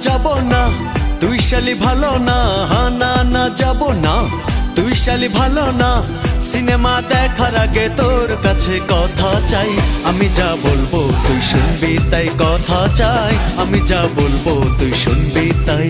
যাব না, তুই শালি ভালো না। না না যাব না, তুই শালি ভালো না। সিনেমা দেখার আগে তোর কাছে কথা চাই, আমি যা বলবো তুই শুনবি তাই। কথা চাই, আমি যা বলবো তুই শুনবি তাই।